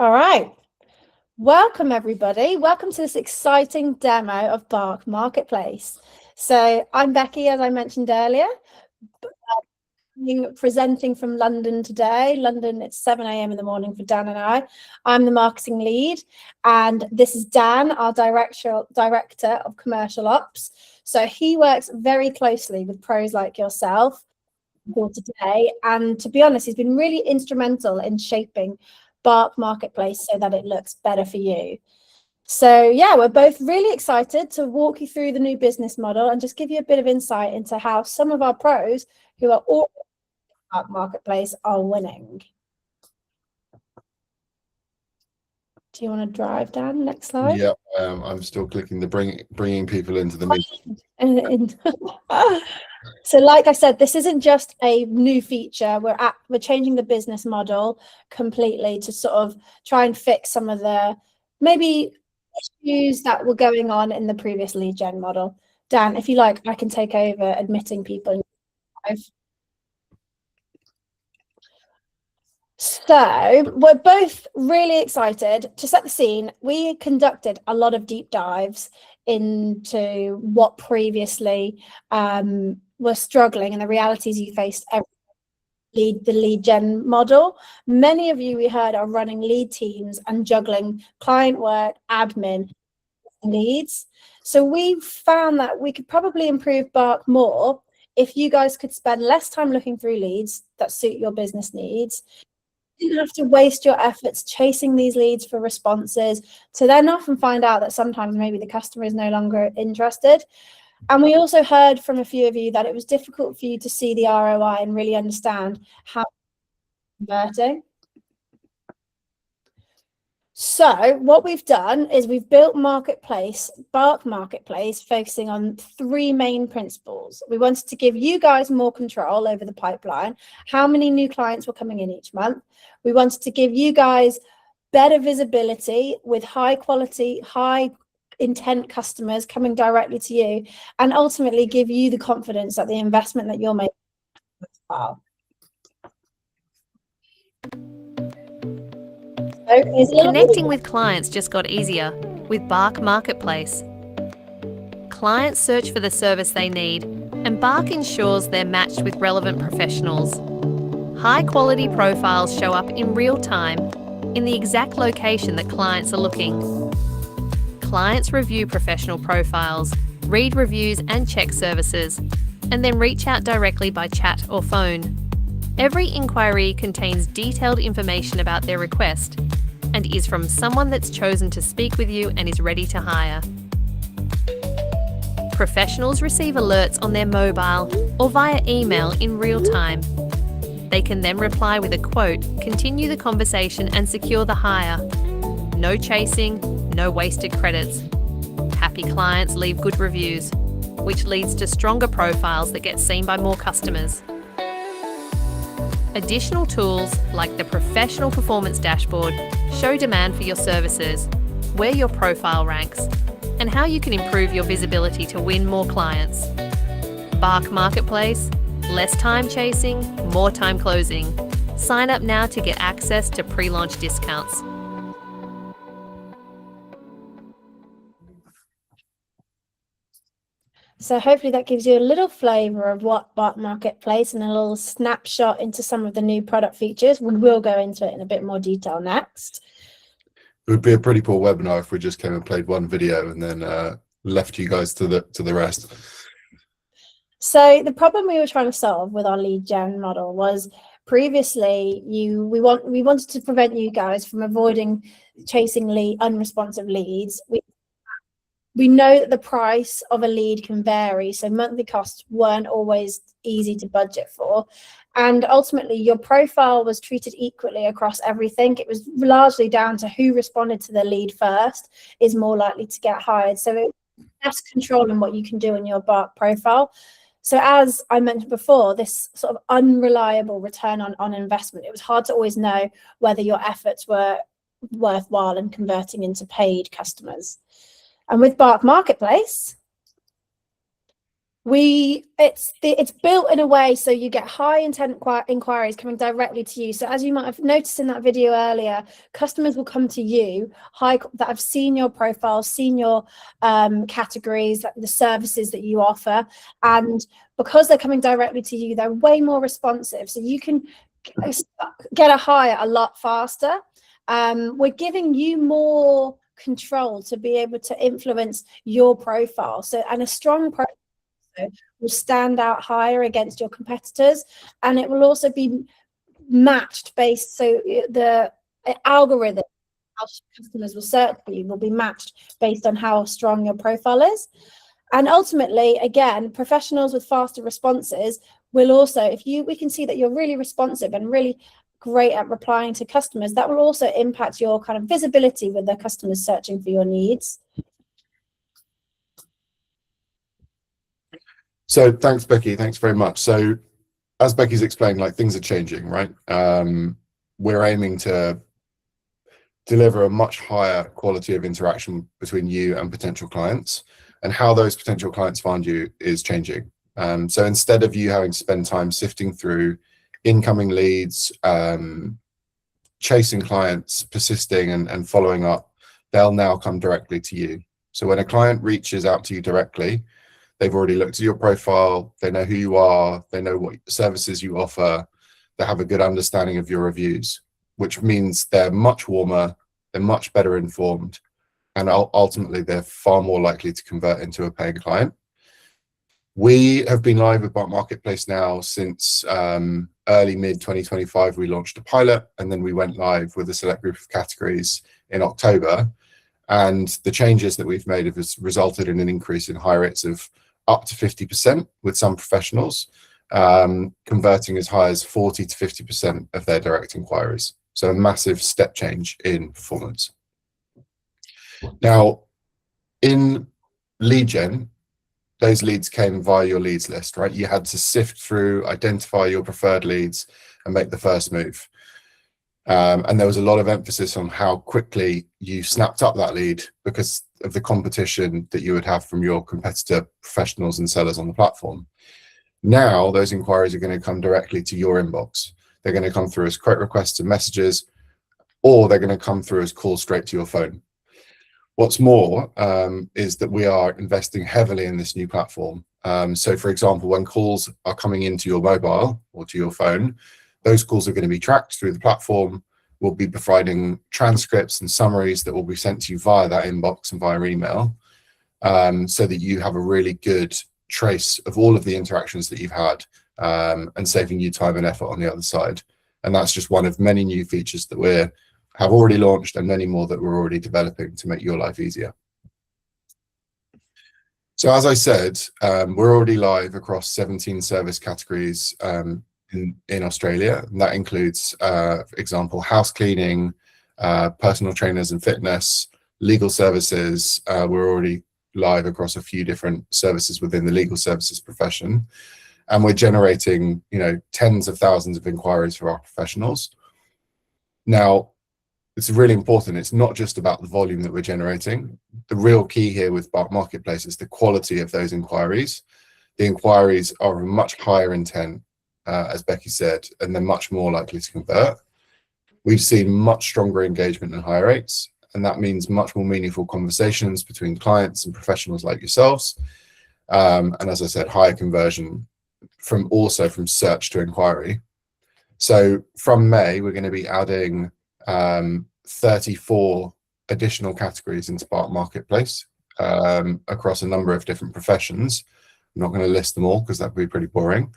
All right. Welcome, everybody. Welcome to this exciting demo of Bark Marketplace. So I'm Becky, as I mentioned earlier, presenting from London today. London, it's 7 a.m. in the morning for Dan and I. I'm the marketing lead, and this is Dan, our director of commercial ops. So he works very closely with pros like yourself for today. And to be honest, he's been really instrumental in shaping Bark Marketplace so that it looks better for you. So yeah, we're both really excited to walk you through the new business model and just give you a bit of insight into how some of our pros who are all Bark Marketplace are winning. Do you want to drive, Dan? Next slide. Yeah, I'm still clicking the bringing people into the meeting. So like I said, this isn't just a new feature. We're changing the business model completely to sort of try and fix some of the maybe issues that were going on in the previous lead gen model. Dan, if you like, I can take over admitting people. So we're both really excited. To set the scene, we conducted a lot of deep dives into what previously were struggling and the realities you faced the lead gen model. Many of you we heard are running lead teams and juggling client work, admin, leads. So we found that we could probably improve Bark more if you guys could spend less time looking through leads that suit your business needs. You didn't have to waste your efforts chasing these leads for responses to then often find out that sometimes maybe the customer is no longer interested. And we also heard from a few of you that it was difficult for you to see the ROI and really understand how converting. So what we've done is we've built Bark Marketplace, focusing on three main principles. We wanted to give you guys more control over the pipeline, how many new clients were coming in each month. We wanted to give you guys better visibility with high quality, high intent customers coming directly to you, and ultimately give you the confidence that the investment that you're making is worthwhile. Connecting with clients just got easier with Bark Marketplace. Clients search for the service they need, and Bark ensures they're matched with relevant professionals. High-quality profiles show up in real time in the exact location that clients are looking. Clients review professional profiles, read reviews and check services, and then reach out directly by chat or phone. Every inquiry contains detailed information about their request and is from someone that's chosen to speak with you and is ready to hire. Professionals receive alerts on their mobile or via email in real time. They can then reply with a quote, continue the conversation and secure the hire. No chasing, no wasted credits. Happy clients leave good reviews, which leads to stronger profiles that get seen by more customers. Additional tools like the Professional Performance Dashboard show demand for your services, where your profile ranks, and how you can improve your visibility to win more clients. Bark Marketplace, less time chasing, more time closing. Sign up now to get access to pre-launch discounts. So hopefully that gives you a little flavour of what Bark Marketplace and a little snapshot into some of the new product features. We will go into it in a bit more detail next. It would be a pretty poor webinar if we just came and played one video and then left you guys to the rest. So the problem we were trying to solve with our lead gen model was previously we wanted to prevent you guys from avoiding chasing unresponsive leads. We know that the price of a lead can vary, so monthly costs weren't always easy to budget for. And ultimately, your profile was treated equally across everything. It was largely down to who responded to the lead first is more likely to get hired. So it has control in what you can do in your Bark profile. So as I mentioned before, this sort of unreliable return on investment, it was hard to always know whether your efforts were worthwhile and converting into paid customers. And with Bark Marketplace, It's built in a way so you get high intent inquiries coming directly to you. So as you might have noticed in that video earlier, customers will come to you that have seen your profile, seen your categories, the services that you offer, and because they're coming directly to you, they're way more responsive. So you can get a hire a lot faster. We're giving you more control to be able to influence your profile. So, and a strong profile will stand out higher against your competitors, and it will also be matched based, so the algorithm, how customers will search for you, will be matched based on how strong your profile is. And ultimately, again, professionals with faster responses will also, if we can see that you're really responsive and really great at replying to customers, that will also impact your kind of visibility with the customers searching for your needs. So thanks, Becky. Thanks very much. So as Becky's explained, like, things are changing, right? We're aiming to deliver a much higher quality of interaction between you and potential clients, and how those potential clients find you is changing. So instead of you having to spend time sifting through incoming leads, chasing clients, persisting and following up, they'll now come directly to you. So when a client reaches out to you directly, they've already looked at your profile, they know who you are, they know what services you offer, they have a good understanding of your reviews, which means they're much warmer, they're much better informed, and ultimately they're far more likely to convert into a paying client. We have been live with Bark Marketplace now since early mid 2025. We launched a pilot, and then we went live with a select group of categories in October. And the changes that we've made have resulted in an increase in hire rates of up to 50% with some professionals, converting as high as 40 to 50% of their direct inquiries. So a massive step change in performance. Now, in lead gen, those leads came via your leads list, right? You had to sift through, identify your preferred leads and make the first move. And there was a lot of emphasis on how quickly you snapped up that lead because of the competition that you would have from your competitor professionals and sellers on the platform. Now, those inquiries are going to come directly to your inbox. They're going to come through as quote requests and messages, or they're going to come through as calls straight to your phone. What's more is that we are investing heavily in this new platform. So for example, when calls are coming into your mobile or to your phone, those calls are going to be tracked through the platform. We'll be providing transcripts and summaries that will be sent to you via that inbox and via email, so that you have a really good trace of all of the interactions that you've had, and saving you time and effort on the other side. And that's just one of many new features that we have already launched, and many more that we're already developing to make your life easier. So as I said, we're already live across 17 service categories in Australia, and that includes, for example, house cleaning, personal trainers and fitness, legal services. We're already live across a few different services within the legal services profession, and we're generating, tens of thousands of inquiries for our professionals. Now, it's really important. It's not just about the volume that we're generating. The real key here with Bark Marketplace is the quality of those inquiries. The inquiries are of a much higher intent, as Becky said, and they're much more likely to convert. We've seen much stronger engagement and hire rates, and that means much more meaningful conversations between clients and professionals like yourselves. And as I said, higher conversion from search to inquiry. So from May, we're going to be adding 34 additional categories into Bark Marketplace, across a number of different professions. I'm not going to list them all because that would be pretty boring.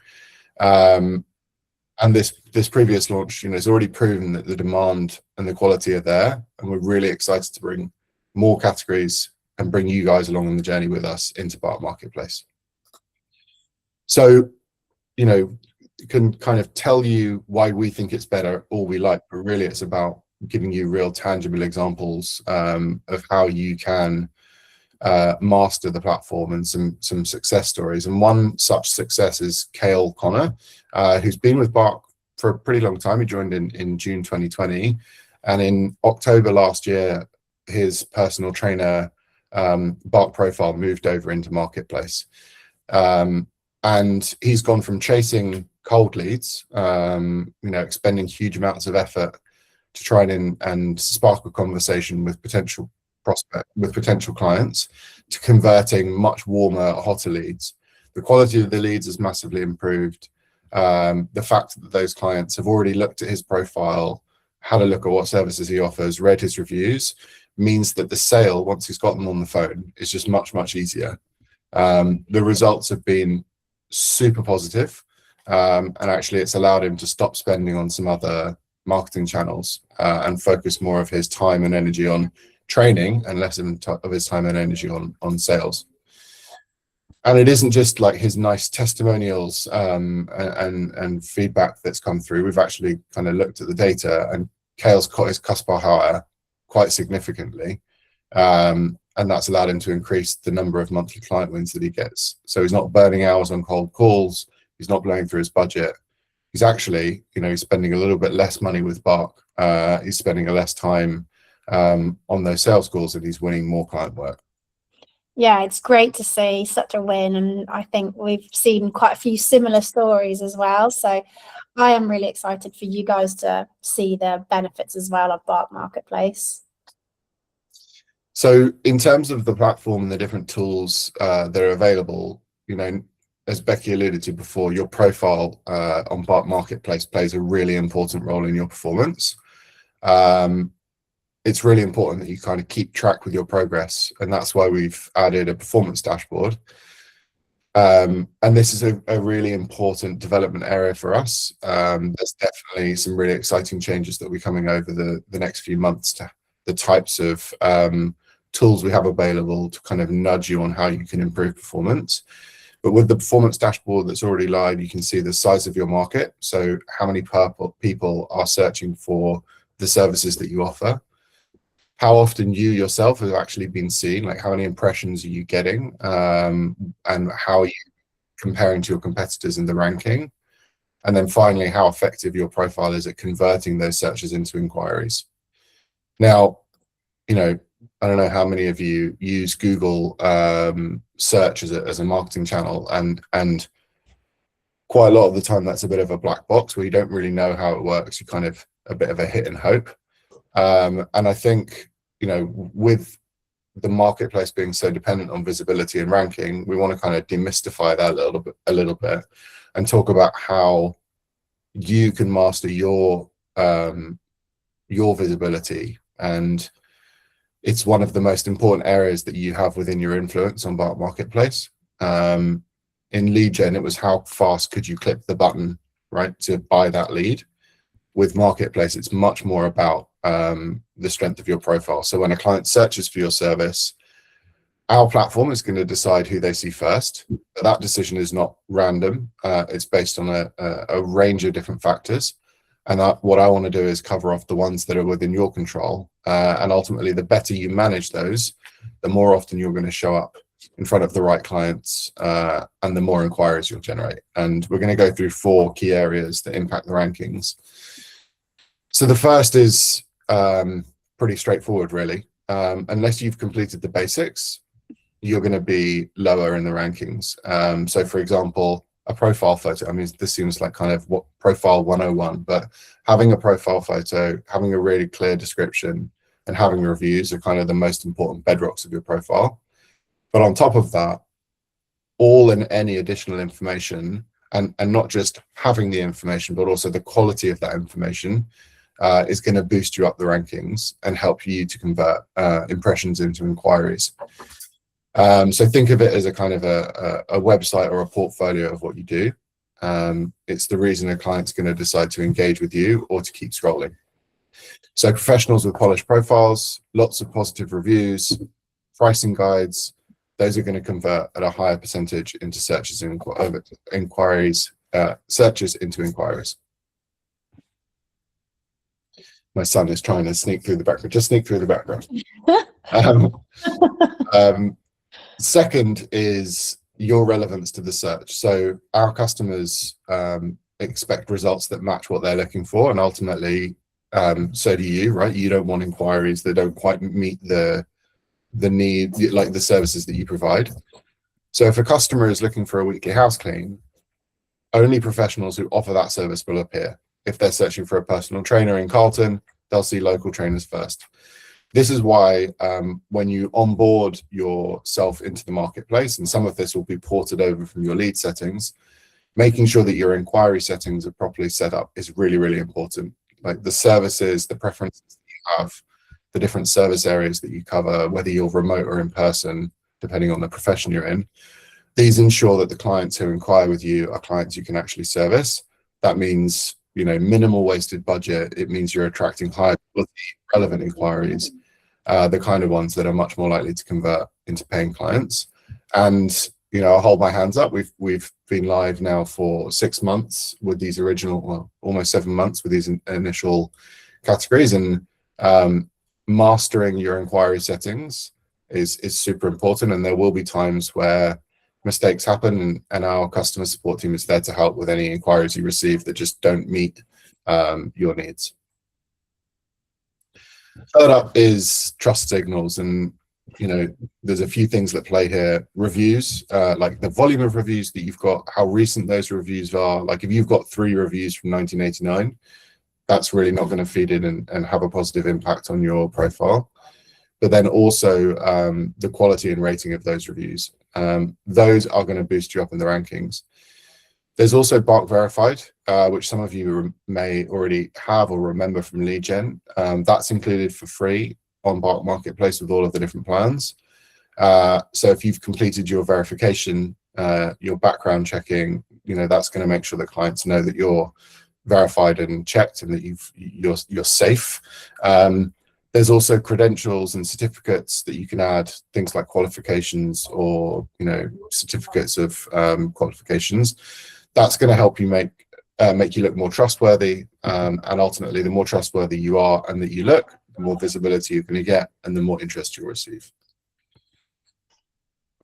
And this previous launch, has already proven that the demand and the quality are there, and we're really excited to bring more categories and bring you guys along on the journey with us into Bark Marketplace. So, can kind of tell you why we think it's better all we like, but really it's about giving you real tangible examples of how you can master the platform, and some success stories. And one such success is Cale Connor, who's been with Bark for a pretty long time. He joined in June 2020, and in October last year, his personal trainer Bark profile moved over into Marketplace. And he's gone from chasing cold leads, expending huge amounts of effort to try and spark a conversation with potential clients, to converting much warmer, hotter leads. The quality of the leads has massively improved. The fact that those clients have already looked at his profile, had a look at what services he offers, read his reviews, means that the sale, once he's got them on the phone, is just much, much easier. The results have been super positive, and actually it's allowed him to stop spending on some other marketing channels and focus more of his time and energy on training and less of his time and energy on sales. And it isn't just like his nice testimonials and feedback that's come through. We've actually kind of looked at the data, and Cale's cut his cost per hire quite significantly. And that's allowed him to increase the number of monthly client wins that he gets. So he's not burning hours on cold calls. He's not blowing through his budget. He's actually, he's spending a little bit less money with Bark. He's spending less time on those sales calls, and he's winning more client work. Yeah, it's great to see such a win, and I think we've seen quite a few similar stories as well. So I am really excited for you guys to see the benefits as well of Bark Marketplace. So in terms of the platform and the different tools that are available, as Becky alluded to before, your profile on Bark Marketplace plays a really important role in your performance. It's really important that you kind of keep track with your progress, and that's why we've added a performance dashboard. And this is a really important development area for us. There's definitely some really exciting changes that will be coming over the next few months to the types of tools we have available to kind of nudge you on how you can improve performance. But with the performance dashboard that's already live, you can see the size of your market. So how many people are searching for the services that you offer, how often you yourself have actually been seen, like how many impressions are you getting, and how are you comparing to your competitors in the ranking, and then finally how effective your profile is at converting those searches into inquiries. Now, I don't know how many of you use Google search as a marketing channel, and quite a lot of the time that's a bit of a black box where you don't really know how it works. You kind of a bit of a hit and hope. And I think, with the marketplace being so dependent on visibility and ranking, we want to kind of demystify that a little bit and talk about how you can master your visibility. And it's one of the most important areas that you have within your influence on Bark Marketplace. In lead gen, it was how fast could you click the button, right, to buy that lead. With Marketplace, it's much more about the strength of your profile. So when a client searches for your service, our platform is going to decide who they see first. But that decision is not random. It's based on a range of different factors. And what I want to do is cover off the ones that are within your control. And ultimately, the better you manage those, the more often you're going to show up in front of the right clients, and the more inquiries you'll generate. And we're going to go through 4 key areas that impact the rankings. So the first is pretty straightforward, really. Unless you've completed the basics, you're going to be lower in the rankings. So for example, a profile photo, I mean, this seems like kind of what profile 101, but having a profile photo, having a really clear description, and having reviews are kind of the most important bedrocks of your profile. But on top of that, all and any additional information, and not just having the information, but also the quality of that information, is going to boost you up the rankings and help you to convert impressions into inquiries. So think of it as a kind of a website or a portfolio of what you do. It's the reason a client's going to decide to engage with you or to keep scrolling. So professionals with polished profiles, lots of positive reviews, pricing guides, those are going to convert at a higher percentage into searches and inquiries, searches into inquiries. My son is trying to sneak through the background. Just sneak through the background. Second is your relevance to the search. So our customers expect results that match what they're looking for, and ultimately, so do you, right? You don't want inquiries that don't quite meet the need, like the services that you provide. So if a customer is looking for a weekly house clean, only professionals who offer that service will appear. If they're searching for a personal trainer in Carlton, they'll see local trainers first. This is why when you onboard yourself into the marketplace, and some of this will be ported over from your lead settings, making sure that your inquiry settings are properly set up is really, really important. Like the services, the preferences that you have, the different service areas that you cover, whether you're remote or in person, depending on the profession you're in, these ensure that the clients who inquire with you are clients you can actually service. That means, you know, minimal wasted budget. It means you're attracting high quality, relevant inquiries, the kind of ones that are much more likely to convert into paying clients. And, you know, I'll hold my hands up. We've been live now for 6 months with these original, well, almost 7 months with these initial categories, and mastering your inquiry settings is super important. And there will be times where mistakes happen, and our customer support team is there to help with any inquiries you receive that just don't meet your needs. Third up is trust signals, and you know, there's a few things that play here. Reviews, like the volume of reviews that you've got, how recent those reviews are. Like if you've got 3 reviews from 1989, that's really not going to feed in and have a positive impact on your profile. But then also the quality and rating of those reviews. Those are going to boost you up in the rankings. There's also Bark Verified, which some of you may already have or remember from lead gen. That's included for free on Bark Marketplace with all of the different plans. So if you've completed your verification, your background checking, you know, that's going to make sure that clients know that you're verified and checked and that you're safe. There's also credentials and certificates that you can add, things like qualifications or, you know, certificates of qualifications. That's going to help you make you look more trustworthy, and ultimately the more trustworthy you are and that you look, the more visibility you're going to get and the more interest you'll receive.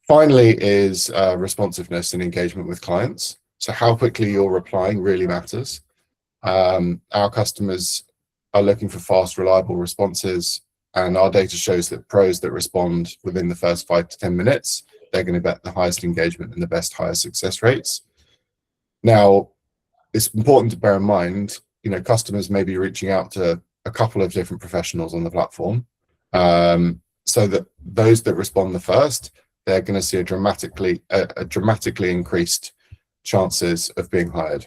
Finally is responsiveness and engagement with clients. So how quickly you're replying really matters. Our customers are looking for fast, reliable responses, and our data shows that pros that respond within the first 5 to 10 minutes, they're going to get the highest engagement and the best higher success rates. Now, it's important to bear in mind, you know, customers may be reaching out to a couple of different professionals on the platform, so that those that respond the first, they're going to see a dramatically increased chances of being hired.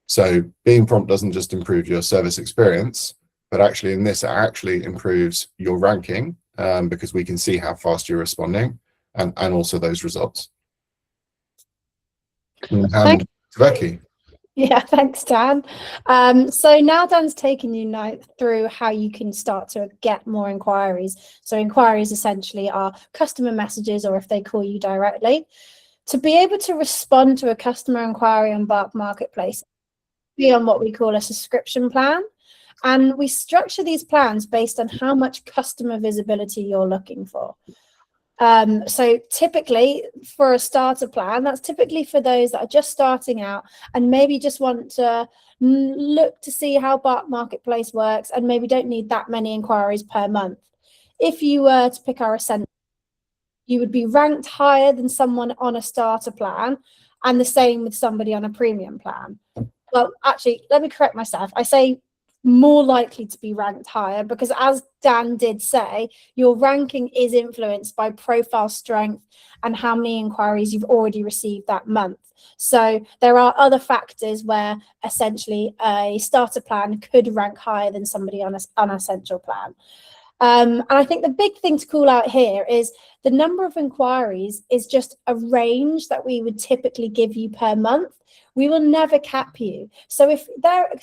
So being prompt doesn't just improve your service experience, but actually in this, it actually improves your ranking, because we can see how fast you're responding and also those results. And to Becky. Yeah, thanks, Dan. So now Dan's taken you through how you can start to get more inquiries. So inquiries essentially are customer messages, or if they call you directly. To be able to respond to a customer inquiry on Bark Marketplace, be on what we call a subscription plan. And we structure these plans based on how much customer visibility you're looking for. So typically for a starter plan, that's typically for those that are just starting out and maybe just want to look to see how Bark Marketplace works and maybe don't need that many inquiries per month. If you were to pick our Ascent, you would be ranked higher than someone on a starter plan, and the same with somebody on a premium plan. Well, actually, let me correct myself. I say more likely to be ranked higher because, as Dan did say, your ranking is influenced by profile strength and how many inquiries you've already received that month. So there are other factors where essentially a starter plan could rank higher than somebody on an essential plan. And I think the big thing to call out here is the number of inquiries is just a range that we would typically give you per month. We will never cap you. So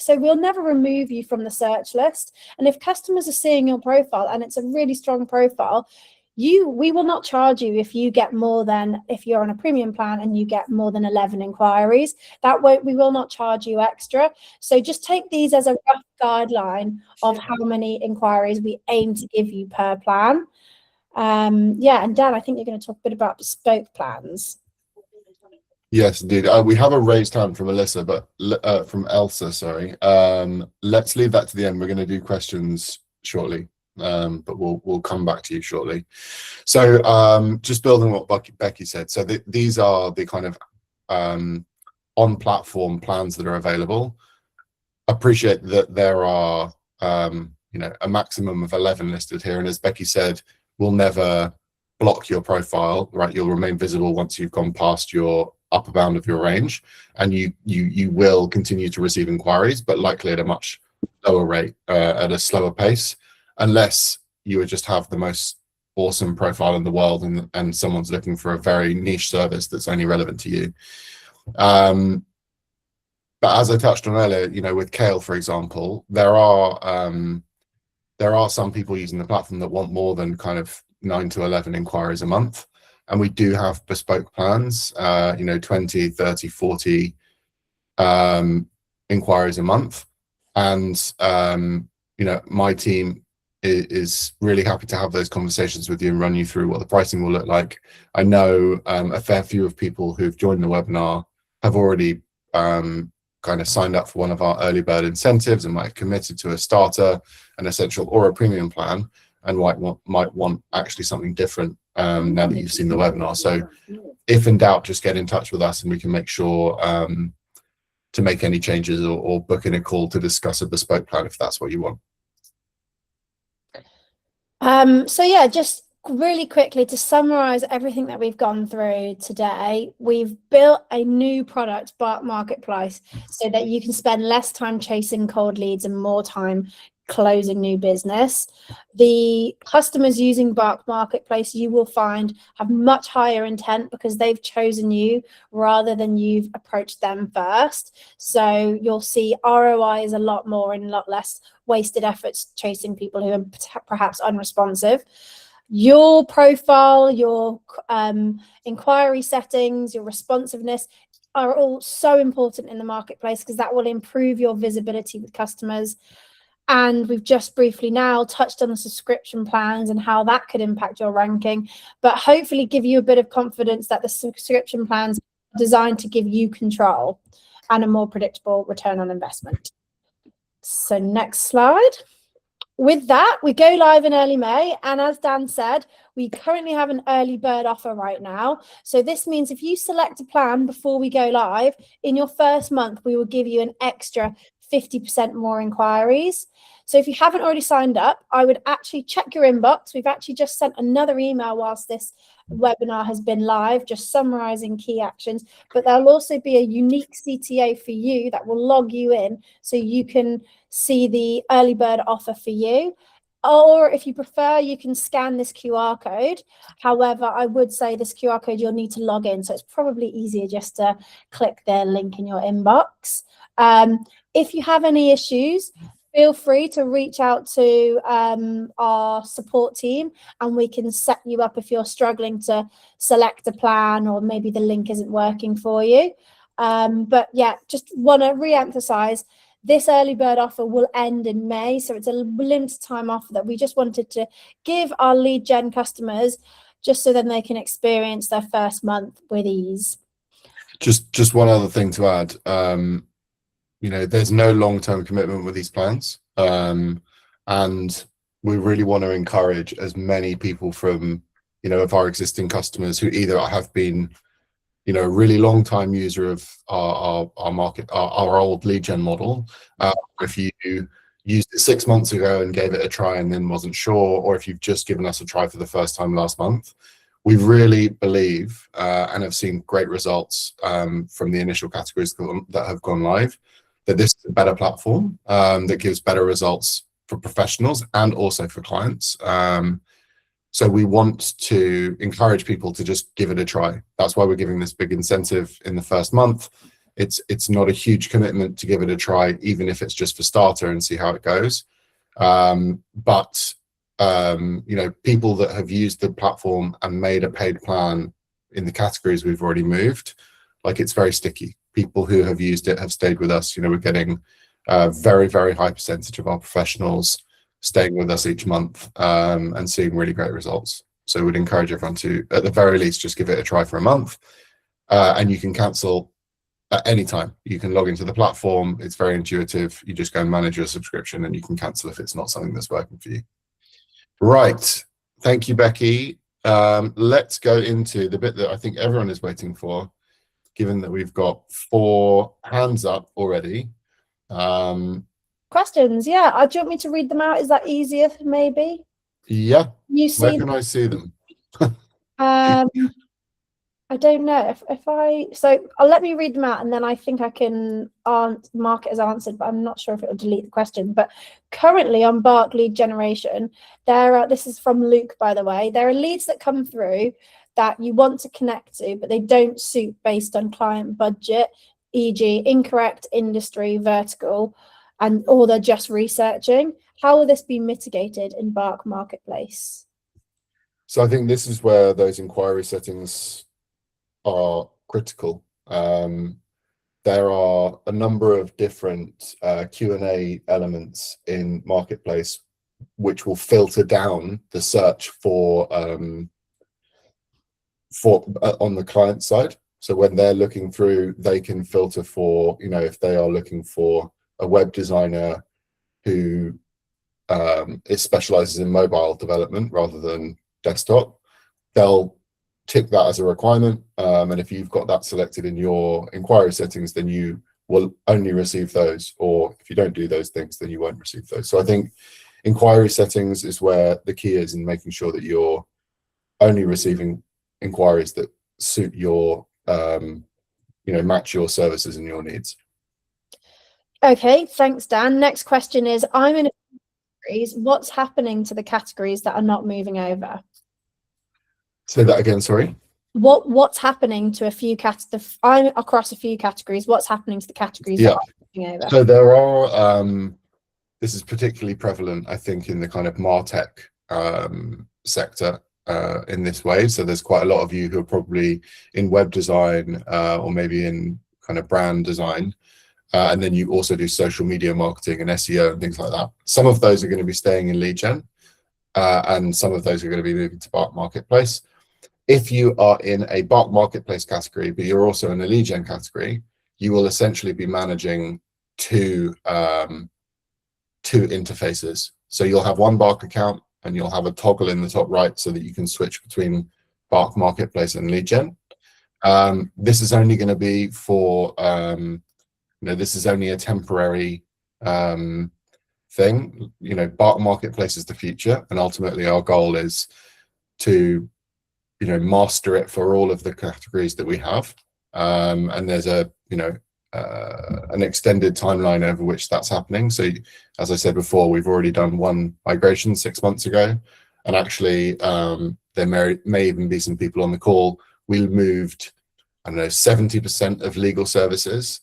we'll never remove you from the search list. And if customers are seeing your profile and it's a really strong profile, we will not charge you if you get more than, if you're on a premium plan and you get more than 11 inquiries. We will not charge you extra. So just take these as a rough guideline of how many inquiries we aim to give you per plan. Yeah, and Dan, I think you're going to talk a bit about bespoke plans. Yes, indeed. We have a raised hand from Elsa, sorry. Let's leave that to the end. We're going to do questions shortly. but we'll come back to you shortly. So just building on what Becky said, so these are the kind of on platform plans that are available. Appreciate that there are a maximum of 11 listed here, and as Becky said, we'll never block your profile, right? You'll remain visible once you've gone past your upper bound of your range, and you will continue to receive inquiries, but likely at a much lower rate, at a slower pace, unless you would just have the most awesome profile in the world and someone's looking for a very niche service that's only relevant to you. But as I touched on earlier, with Kale, for example, there are some people using the platform that want more than kind of 9 to 11 inquiries a month. And we do have bespoke plans, 20, 30, 40 inquiries a month. And, my team is really happy to have those conversations with you and run you through what the pricing will look like. I know a fair few of people who've joined the webinar have already kind of signed up for one of our early bird incentives and might have committed to a starter, an essential, or a premium plan, and might want actually something different now that you've seen the webinar. So if in doubt, just get in touch with us and we can make sure to make any changes or book in a call to discuss a bespoke plan if that's what you want. So yeah, just really quickly to summarize everything that we've gone through today, we've built a new product, Bark Marketplace, so that you can spend less time chasing cold leads and more time closing new business. The customers using Bark Marketplace, you will find, have much higher intent because they've chosen you rather than you've approached them first. So you'll see ROI is a lot more and a lot less wasted efforts chasing people who are perhaps unresponsive. Your profile, your inquiry settings, your responsiveness are all so important in the marketplace because that will improve your visibility with customers. And we've just briefly now touched on the subscription plans and how that could impact your ranking, but hopefully give you a bit of confidence that the subscription plans are designed to give you control and a more predictable return on investment. So next slide. With that, we go live in early May. And as Dan said, we currently have an early bird offer right now. So this means if you select a plan before we go live, in your first month, we will give you an extra 50% more inquiries. So if you haven't already signed up, I would actually check your inbox. We've actually just sent another email whilst this webinar has been live, just summarizing key actions, but there'll also be a unique CTA for you that will log you in so you can see the early bird offer for you. Or if you prefer, you can scan this QR code. However, I would say this QR code, you'll need to log in. So it's probably easier just to click the link in your inbox. If you have any issues, feel free to reach out to our support team and we can set you up if you're struggling to select a plan or maybe the link isn't working for you. But yeah, just want to re-emphasize, this early bird offer will end in May. So it's a limited time offer that we just wanted to give our lead gen customers just so then they can experience their first month with ease. Just one other thing to add. There's no long-term commitment with these plans. And we really want to encourage as many people from, of our existing customers who either have been, a really long time user of our old lead gen model. If you used it 6 months ago and gave it a try and then wasn't sure, or if you've just given us a try for the first time last month, we really believe and have seen great results from the initial categories that have gone live, that this is a better platform that gives better results for professionals and also for clients. So we want to encourage people to just give it a try. That's why we're giving this big incentive in the first month. It's not a huge commitment to give it a try, even if it's just for starter and see how it goes. But people that have used the platform and made a paid plan in the categories we've already moved, it's very sticky. People who have used it have stayed with us. We're getting a very, very high percentage of our professionals staying with us each month and seeing really great results. So we'd encourage everyone to, at the very least, just give it a try for a month. And you can cancel at any time. You can log into the platform. It's very intuitive. You just go and manage your subscription and you can cancel if it's not something that's working for you. Right. Thank you, Becky. Let's go into the bit that I think everyone is waiting for, given that we've got 4 hands up already. Questions, yeah. Do you want me to read them out? Is that easier, maybe? Yeah. You Where see, can I see them? I don't know so I'll let me read them out, and then I think I can mark it as answered, but I'm not sure if it will delete the question. But currently on Bark lead generation, this is from Luke, by the way, there are leads that come through that you want to connect to, but they don't suit based on client budget, e.g. incorrect industry vertical, or they're just researching. How will this be mitigated in Bark Marketplace? So I think this is where those inquiry settings are critical. There are a number of different Q&A elements in Marketplace which will filter down the search for on the client side. So when they're looking through, they can filter for, if they are looking for a web designer who specializes in mobile development rather than desktop, they'll tick that as a requirement, and if you've got that selected in your inquiry settings, then you will only receive those, or if you don't do those things, then you won't receive those. So I think inquiry settings is where the key is, in making sure that you're only receiving inquiries that suit your match your services and your needs. Okay, thanks, Dan. Next question is, I'm in categories. What's happening to the categories that are not moving over? Say that again, sorry. What's happening to a few I'm across a few categories. What's happening to the categories that are moving over? So there are, this is particularly prevalent, I think, in the kind of MarTech sector in this way. So there's quite a lot of you who are probably in web design or maybe in kind of brand design. And then you also do social media marketing and SEO and things like that. Some of those are going to be staying in lead gen, and some of those are going to be moving to Bark Marketplace. If you are in a Bark Marketplace category, but you're also in a lead gen category, you will essentially be managing two interfaces. So you'll have one Bark account, and you'll have a toggle in the top right so that you can switch between Bark Marketplace and lead gen. This is only going to be for this is only a temporary thing. Bark Marketplace is the future, and ultimately our goal is to master it for all of the categories that we have, and there's an extended timeline over which that's happening. So as I said before, we've already done one migration 6 months ago, and actually there may even be some people on the call. We moved, 70% of legal services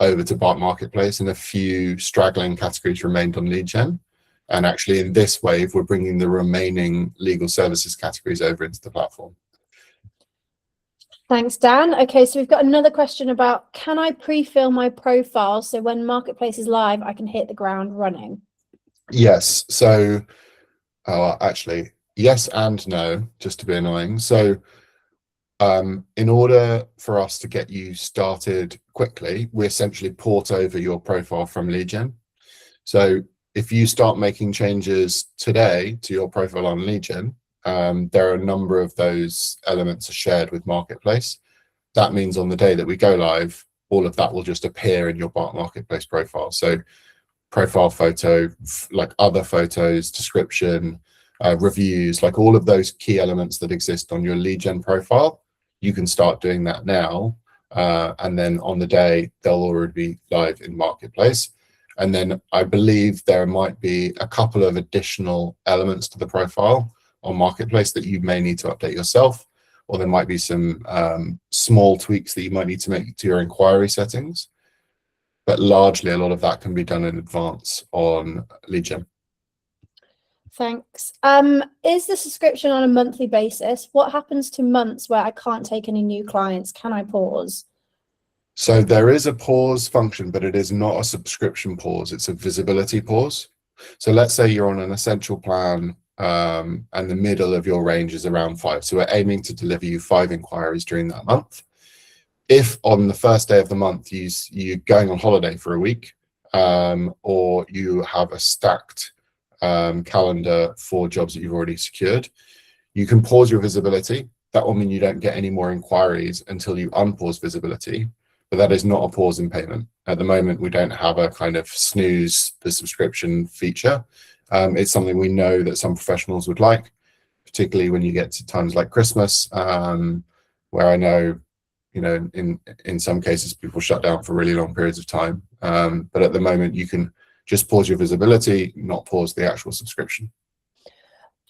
over to Bark Marketplace, and a few straggling categories remained on lead gen. And actually in this wave, we're bringing the remaining legal services categories over into the platform. Thanks, Dan. Okay, so we've got another question about, can I pre-fill my profile so when Marketplace is live, I can hit the ground running? Yes. So actually, yes and no, just to be annoying. So in order for us to get you started quickly, we essentially port over your profile from lead gen. So if you start making changes today to your profile on lead gen, there are a number of those elements are shared with Marketplace. That means on the day that we go live, all of that will just appear in your Bark Marketplace profile. So profile photo, like other photos, description, reviews, like all of those key elements that exist on your lead gen profile, you can start doing that now. And then on the day, they'll already be live in Marketplace. And then I believe there might be a couple of additional elements to the profile on Marketplace that you may need to update yourself, or there might be some small tweaks that you might need to make to your inquiry settings. But largely, a lot of that can be done in advance on lead gen. Thanks. Is the subscription on a monthly basis? What happens to months where I can't take any new clients? Can I pause? So there is a pause function, but it is not a subscription pause. It's a visibility pause. So let's say you're on an essential plan, and the middle of your range is around 5. So we're aiming to deliver you 5 inquiries during that month. If on the first day of the month you're going on holiday for a week, or you have a stacked calendar for jobs that you've already secured. You can pause your visibility. That will mean you don't get any more inquiries until you unpause visibility, but that is not a pause in payment. At the moment, we don't have a kind of snooze the subscription feature. It's something we know that some professionals would like, particularly when you get to times like Christmas, where I know, in some cases people shut down for really long periods of time. But at the moment, you can just pause your visibility, not pause the actual subscription.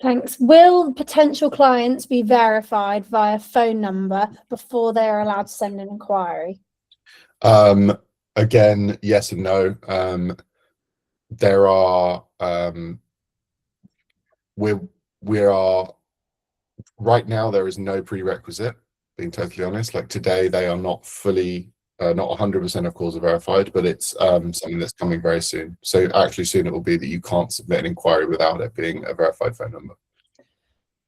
Thanks. Will potential clients be verified via phone number before they are allowed to send an inquiry? Again, yes and no. There are we are right now, there is no prerequisite, being totally honest. Like today, they are not fully not 100% of calls are verified, but it's something that's coming very soon. So actually soon it will be that you can't submit an inquiry without it being a verified phone number.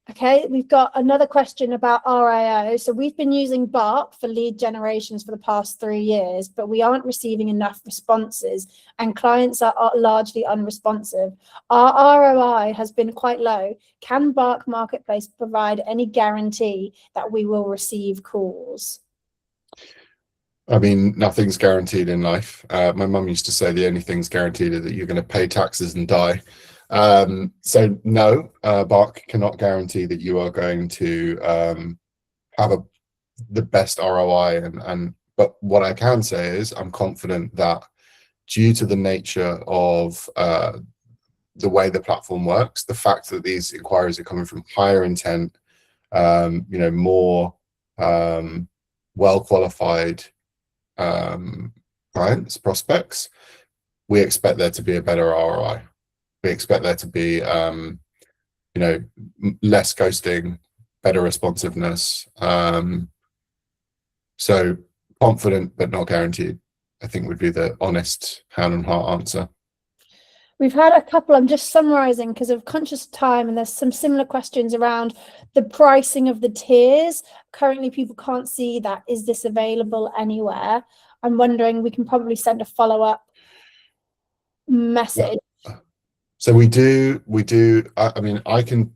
Okay, we've got another question about RIO. So we've been using Bark for lead generations for the past 3 years, but we aren't receiving enough responses and clients are largely unresponsive. Our ROI has been quite low. Can Bark Marketplace provide any guarantee that we will receive calls? I mean, nothing's guaranteed in life. My mum used to say the only thing's guaranteed is that you're going to pay taxes and die. So no, Bark cannot guarantee that you are going to have the best ROI. But what I can say is I'm confident that due to the nature of the way the platform works, the fact that these inquiries are coming from higher intent, more well-qualified clients, prospects, we expect there to be a better ROI. We expect there to be, less ghosting, better responsiveness. So confident, but not guaranteed, I think would be the honest hand on heart answer. We've had a couple, I'm just summarizing because of conscious time, and there's some similar questions around the pricing of the tiers. Currently, people can't see that. Is this available anywhere? I'm wondering, we can probably send a follow-up message. Yeah. So we do, I mean, I can.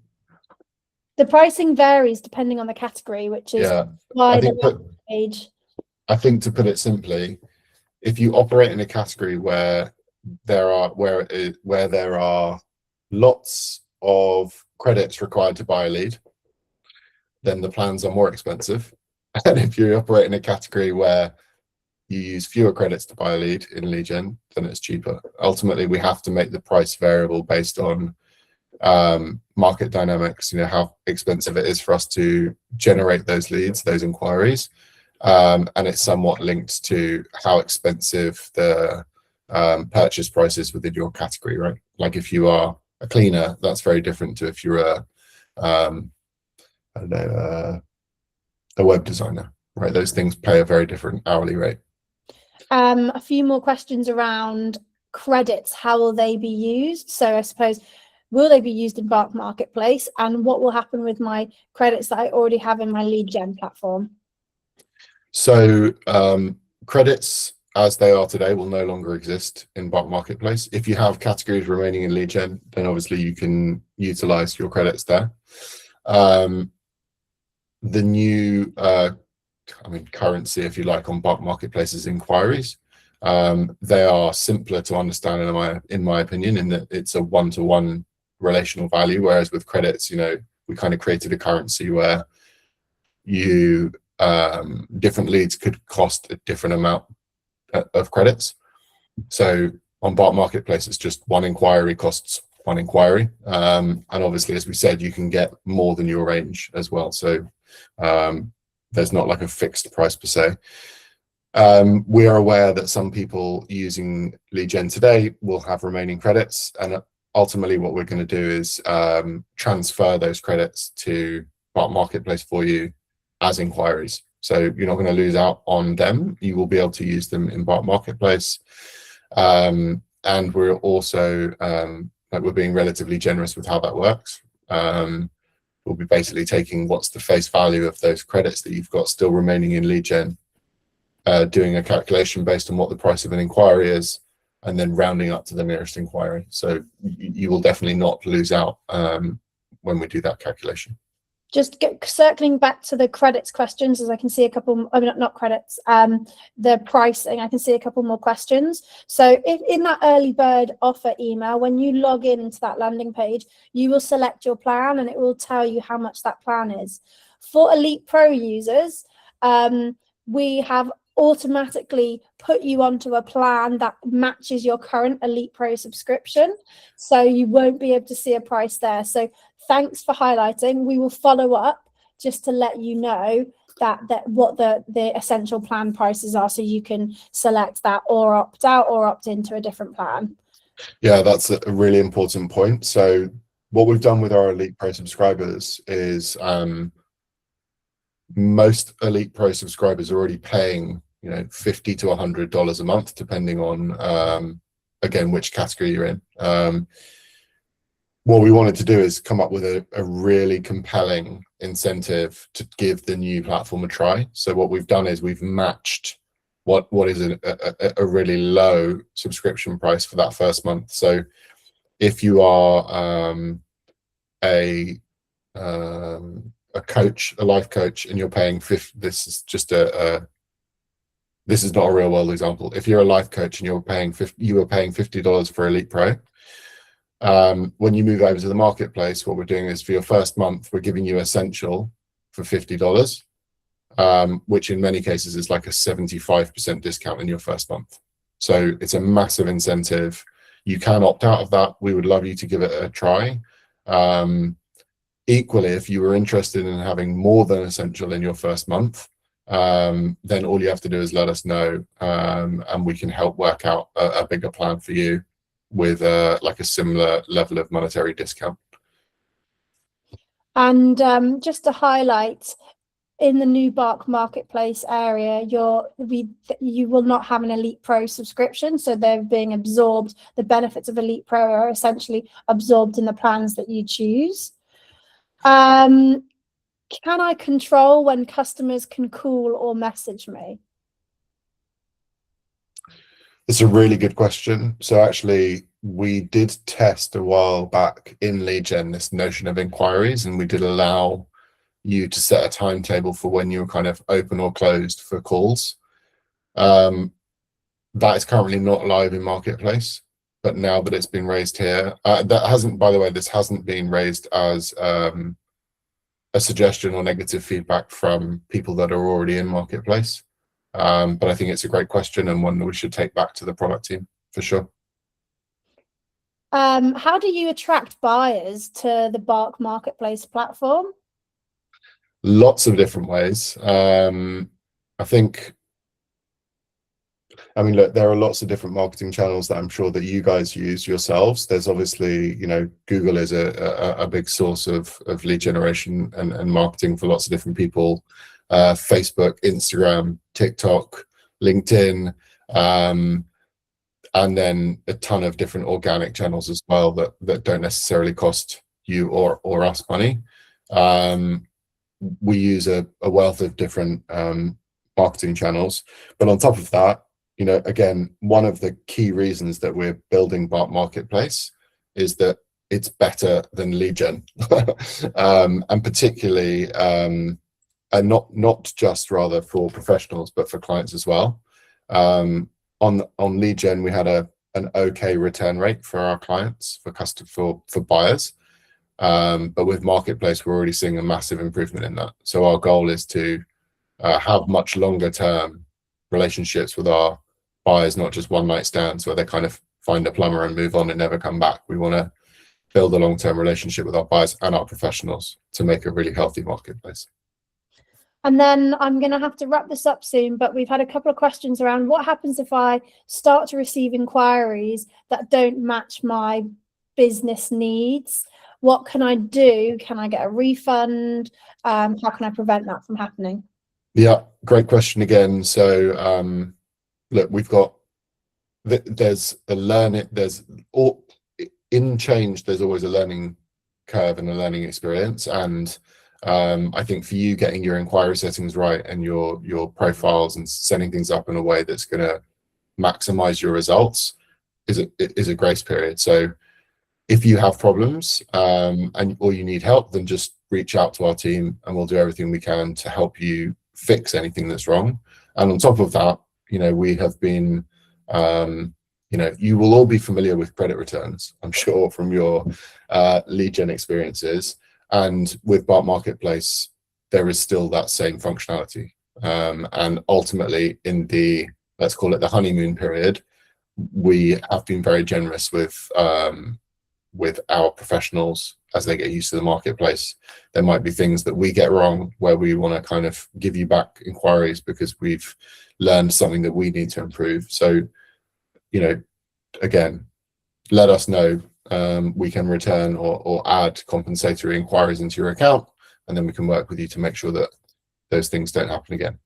The pricing varies depending on the category, which is why the page. I think to put it simply, if you operate in a category where there are lots of credits required to buy a lead, then the plans are more expensive. And if you operate in a category where you use fewer credits to buy a lead in lead gen, then it's cheaper. Ultimately, we have to make the price variable based on market dynamics, how expensive it is for us to generate those leads, those inquiries. And it's somewhat linked to how expensive the purchase prices within your category, right? Like if you are a cleaner, that's very different to if you're a web designer, right? Those things pay a very different hourly rate. A few more questions around credits. How will they be used? So I suppose, will they be used in Bark Marketplace? And what will happen with my credits that I already have in my lead gen platform? So credits as they are today will no longer exist in Bark Marketplace. If you have categories remaining in lead gen, then obviously you can utilize your credits there. The new currency, if you like, on Bark Marketplace is inquiries. They are simpler to understand in my opinion, in that it's a one-to-one relational value, whereas with credits, we kind of created a currency where different leads could cost a different amount of credits. So on Bark Marketplace, it's just one inquiry costs one inquiry, and obviously, as we said, you can get more than your range as well. So there's not like a fixed price per se. We are aware that some people using lead gen today will have remaining credits, and ultimately what we're going to do is transfer those credits to Bark Marketplace for you as inquiries. So you're not going to lose out on them. You will be able to use them in Bark Marketplace. And we're also we're being relatively generous with how that works. We'll be basically taking what's the face value of those credits that you've got still remaining in lead gen, doing a calculation based on what the price of an inquiry is, and then rounding up to the nearest inquiry. So you will definitely not lose out when we do that calculation. Just circling back to the credits questions, as I can see a couple, I mean, not credits, the pricing, I can see a couple more questions. So if in that early bird offer email, when you log into that landing page, you will select your plan and it will tell you how much that plan is. For Elite Pro users, we have automatically put you onto a plan that matches your current Elite Pro subscription. So you won't be able to see a price there. So thanks for highlighting. We will follow up just to let you know that what the essential plan prices are, so you can select that or opt out or opt into a different plan. Yeah, that's a really important point. So what we've done with our Elite Pro subscribers is most Elite Pro subscribers are already paying, you know, $50 to $100 a month, depending on again which category you're in. What we wanted to do is come up with a really compelling incentive to give the new platform a try. So what we've done is we've matched what is a really low subscription price for that first month. So if you are a coach, a life coach, and you're paying this is not a real world example. If you're a life coach and you were paying $50 for Elite Pro, when you move over to the marketplace, what we're doing is for your first month, we're giving you Essential for $50, which in many cases is like a 75% discount in your first month. So it's a massive incentive. You can opt out of that. We would love you to give it a try. Equally, if you were interested in having more than Essential in your first month, then all you have to do is let us know, and we can help work out a bigger plan for you with like a similar level of monetary discount. And just to highlight, in the new Bark Marketplace area, you will not have an Elite Pro subscription, so they're being absorbed. The benefits of Elite Pro are essentially absorbed in the plans that you choose. Can I control when customers can call or message me? It's a really good question. So actually, we did test a while back in lead gen this notion of inquiries, and we did allow you to set a timetable for when you were kind of open or closed for calls. That is currently not live in Marketplace, but now that it's been raised here, by the way, this hasn't been raised as a suggestion or negative feedback from people that are already in Marketplace. But I think it's a great question and one that we should take back to the product team for sure. How do you attract buyers to the Bark Marketplace platform? Lots of different ways. I mean, look, there are lots of different marketing channels that I'm sure that you guys use yourselves. There's obviously, you know, Google is a big source of lead generation and marketing for lots of different people. Facebook, Instagram, TikTok, LinkedIn, and then a ton of different organic channels as well that don't necessarily cost you or us money. We use a wealth of different marketing channels, but on top of that, you know, again, one of the key reasons that we're building Bark Marketplace is that it's better than lead gen, and particularly, and not just rather for professionals, but for clients as well. On lead gen, we had an okay return rate for our clients, for buyers. But with Marketplace, we're already seeing a massive improvement in that. So our goal is to have much longer term relationships with our buyers, not just one night stands where they kind of find a plumber and move on and never come back. We want to build a long-term relationship with our buyers and our professionals to make a really healthy marketplace. And then I'm going to have to wrap this up soon, but we've had a couple of questions around what happens if I start to receive inquiries that don't match my business needs. What can I do? Can I get a refund? How can I prevent that from happening? Yeah, great question again. So look, we've got, there's in change, there's always a learning curve and a learning experience. And I think for you, getting your inquiry settings right and your profiles and setting things up in a way that's going to maximize your results is a grace period. So if you have problems or you need help, then just reach out to our team and we'll do everything we can to help you fix anything that's wrong. And on top of that, we have been, you will all be familiar with credit returns, I'm sure, from your lead gen experiences. And with Bark Marketplace, there is still that same functionality. And ultimately, in the, let's call it the honeymoon period, we have been very generous with our professionals as they get used to the marketplace. There might be things that we get wrong where we want to kind of give you back inquiries because we've learned something that we need to improve. So, again, let us know. We can return or add compensatory inquiries into your account, and then we can work with you to make sure that those things don't happen again.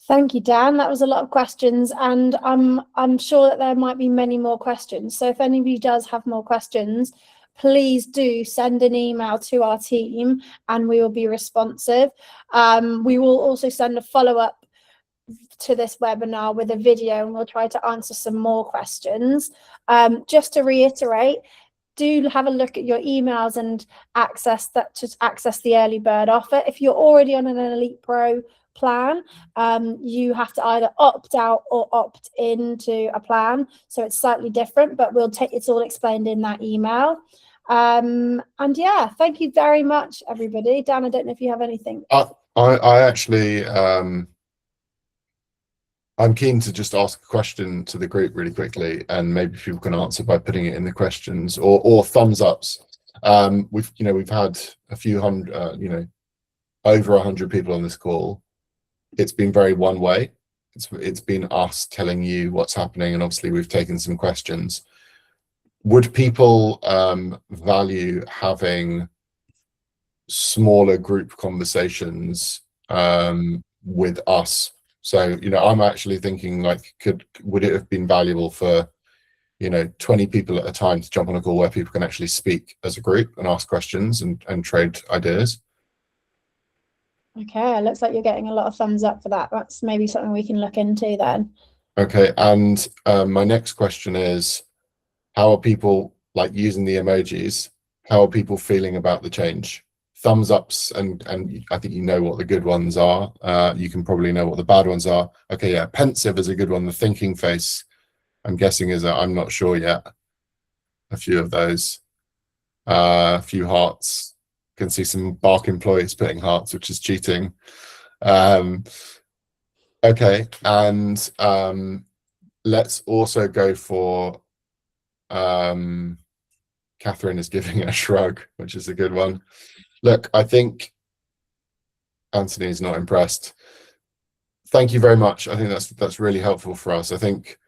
Thank you, Dan. That was a lot of questions, and I'm sure that there might be many more questions. So if any of you does have more questions, please do send an email to our team and we will be responsive. We will also send a follow-up to this webinar with a video, and we'll try to answer some more questions. Just to reiterate, do have a look at your emails and access the early bird offer. If you're already on an Elite Pro plan, you have to either opt out or opt into a plan, so it's slightly different, but it's all explained in that email. And yeah, thank you very much, everybody. Dan, I don't know if you have anything. I actually I'm keen to just ask a question to the group really quickly, and maybe people can answer by putting it in the questions or thumbs ups. We've had a few hundred, over 100 people on this call. It's been very one way. It's been us telling you what's happening, and obviously we've taken some questions. Would people value having smaller group conversations with us? So, I'm actually thinking, like, would it have been valuable for 20 people at a time to jump on a call where people can actually speak as a group and ask questions and trade ideas? Okay, it looks like you're getting a lot of thumbs up for that. That's maybe something we can look into then. Okay, and my next question is, how are people, like, using the emojis? How are people feeling about the change? Thumbs ups, and I think you know what the good ones are. You can probably know what the bad ones are. Okay, yeah, pensive is a good one. The thinking face, I'm guessing, is I'm not sure yet. A few of those. A few hearts. Can see some Bark employees putting hearts, which is cheating. Okay, and let's also go for Catherine is giving a shrug, which is a good one. Look, I think Anthony's not impressed. Thank you very much. I think that's really helpful for us. I think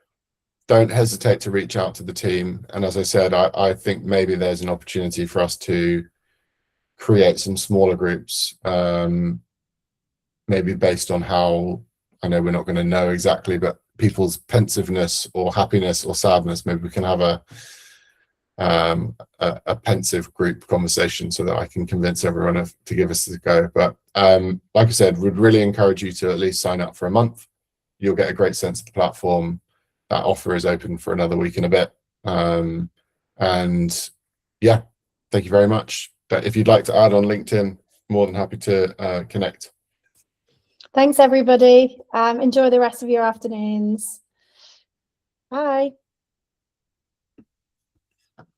don't hesitate to reach out to the team. And as I said, I think maybe there's an opportunity for us to create some smaller groups, maybe based on how, I know we're not going to know exactly, but people's pensiveness or happiness or sadness. Maybe we can have a pensive group conversation so that I can convince everyone to give us a go. But like I said, would really encourage you to at least sign up for a month. You'll get a great sense of the platform. That offer is open for another week and a bit. And yeah, thank you very much. But if you'd like to add on LinkedIn, more than happy to connect. Thanks, everybody. Enjoy the rest of your afternoons. Bye.